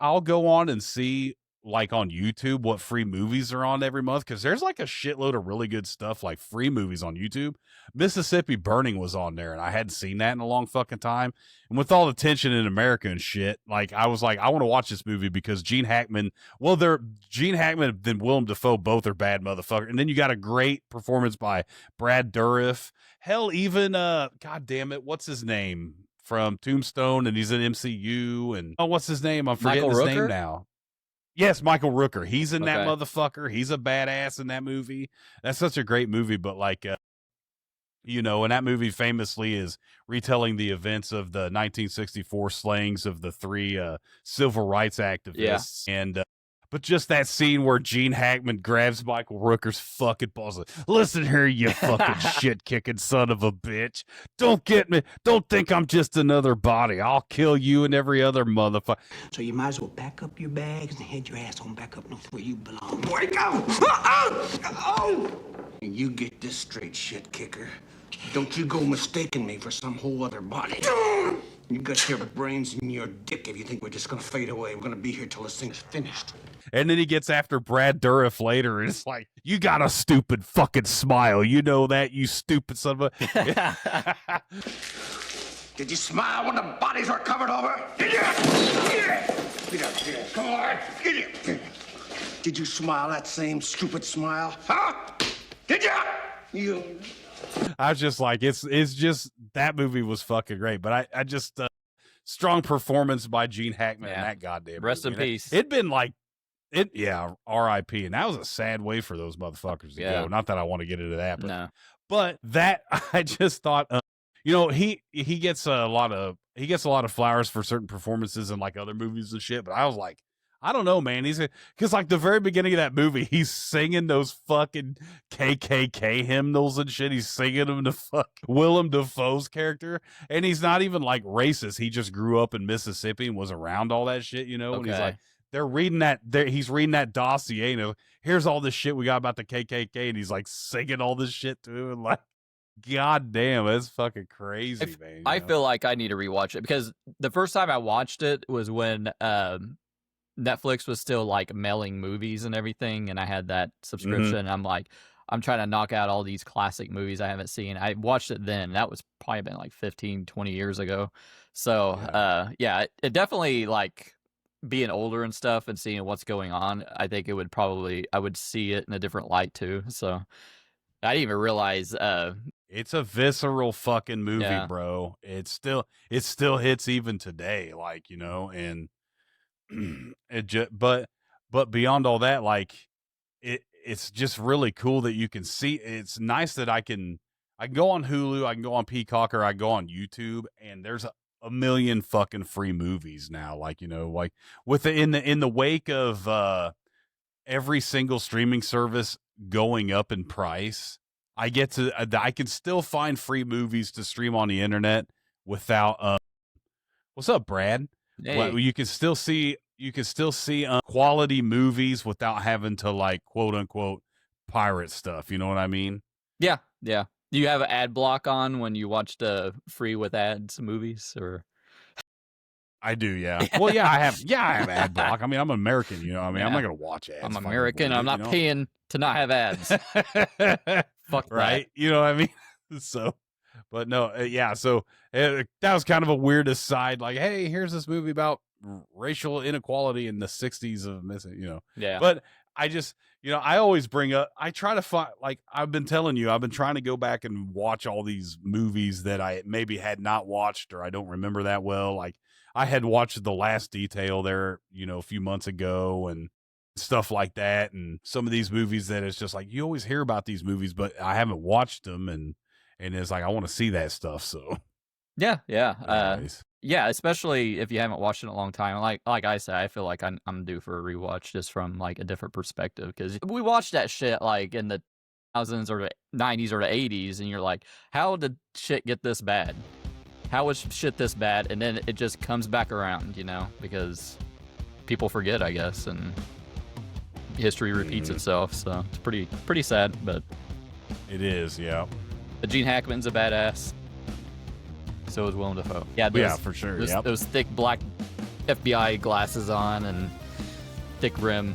I'll go on and see like on YouTube what free movies are on every month, because there's like a shitload of really good stuff, like free movies on YouTube. Mississippi Burning was on there, and I hadn't seen that in a long fucking time. And with all the tension in America and shit, like I was like, I want to watch this movie because Gene Hackman. Well, Gene Hackman and Willem Dafoe both are bad motherfuckers, and then you got a great performance by Brad Dourif. Hell, even God damn it, what's his name from Tombstone, and he's in MCU, and what's his name? I'm forgetting his name now. Yes, Michael Rooker. He's in that motherfucker. He's a badass in that movie. That's such a great movie, but like, and that movie famously is retelling the events of the 1964 slayings of the three civil rights activists. Yeah. And but just that scene where Gene Hackman grabs Michael Rooker's fucking balls. Like, listen here, you fucking shit-kicking son of a bitch. Don't get me. Don't think I'm just another body. I'll kill you and every other motherfucker. So you might as well pack up your bags and head your ass on back up north where you belong. Wake up! Oh! And you get this straight, shit kicker. Don't you go mistaking me for some whole other body. You got your brains in your dick if you think we're just gonna fade away. We're gonna be here till this thing's finished. And then he gets after Brad Dourif later, and it's like, you got a stupid fucking smile. You know that, you stupid son of a... Did you smile when the bodies were covered over? Did you? Get up here. Come on. Get up. Did you smile that same stupid smile? Huh? Did you? I was just like, it's just, that movie was fucking great. But I just, strong performance by Gene Hackman in that goddamn Rest movie. in peace. It'd been like, R.I.P. And that was a sad way for those motherfuckers to go. Not that I want to get into that, but that I just thought, he gets a lot of flowers for certain performances in like other movies and shit. But I was like, I don't know, man. Because like the very beginning of that movie, he's singing those fucking KKK hymnals and shit. He's singing them to fuck Willem Dafoe's character, and he's not even like racist. He just grew up in Mississippi and was around all that shit, And he's like, they're reading that. He's reading that dossier. Here's all this shit we got about the KKK, and he's like singing all this shit to him, and like, god damn, that's fucking crazy, man. I feel like I need to rewatch it because the first time I watched it was when Netflix was still like mailing movies and everything, and I had that subscription. And I'm like, I'm trying to knock out all these classic movies I haven't seen. I watched it then. That was probably been like 15, 20 years ago. So it definitely, like, being older and stuff and seeing what's going on, I think it would I would see it in a different light too. So I didn't even realize it's a visceral fucking movie, bro. It still hits even today, like, and but beyond all that, like, it's just really cool that you can see. It's nice that I can go on Hulu, I can go on Peacock, or I go on YouTube, and there's a million fucking free movies now. Like, like in the wake of every single streaming service going up in price, I can still find free movies to stream on the internet without what's up, Brad? Hey. Well, you can still see quality movies without having to, like, quote unquote pirate stuff. You know what I mean? Yeah. Do you have an ad block on when you watch the free with ads movies, or? I do, yeah. Well, yeah, I have ad block. I mean, I'm American, I'm not gonna watch ads. I'm American. I'm not paying to not have ads. Fuck right? That. You know what I mean? So, but no, So that was kind of a weird aside. Like, hey, here's this movie about racial inequality in the 60s of missing, Yeah. But I just, I always bring up, I try to find, like, I've been telling you, I've been trying to go back and watch all these movies that I maybe had not watched or I don't remember that well. Like, I had watched The Last Detail there, a few months ago and stuff like that. And some of these movies that it's just like, you always hear about these movies, but I haven't watched them. And it's like, I want to see that stuff. So yeah. Yeah, especially if you haven't watched it in a long time. Like I said, I feel like I'm due for a rewatch just from like a different perspective, because we watched that shit like in the 2000s or the 90s or the 80s, and you're like, how did shit get this bad? How was shit this bad? And then it just comes back around, because people forget, I guess, and history repeats itself. So it's pretty sad, but it is, yeah. But Gene Hackman's a badass. So is Willem Dafoe. Yeah, for sure. Those thick black FBI glasses on and thick rim.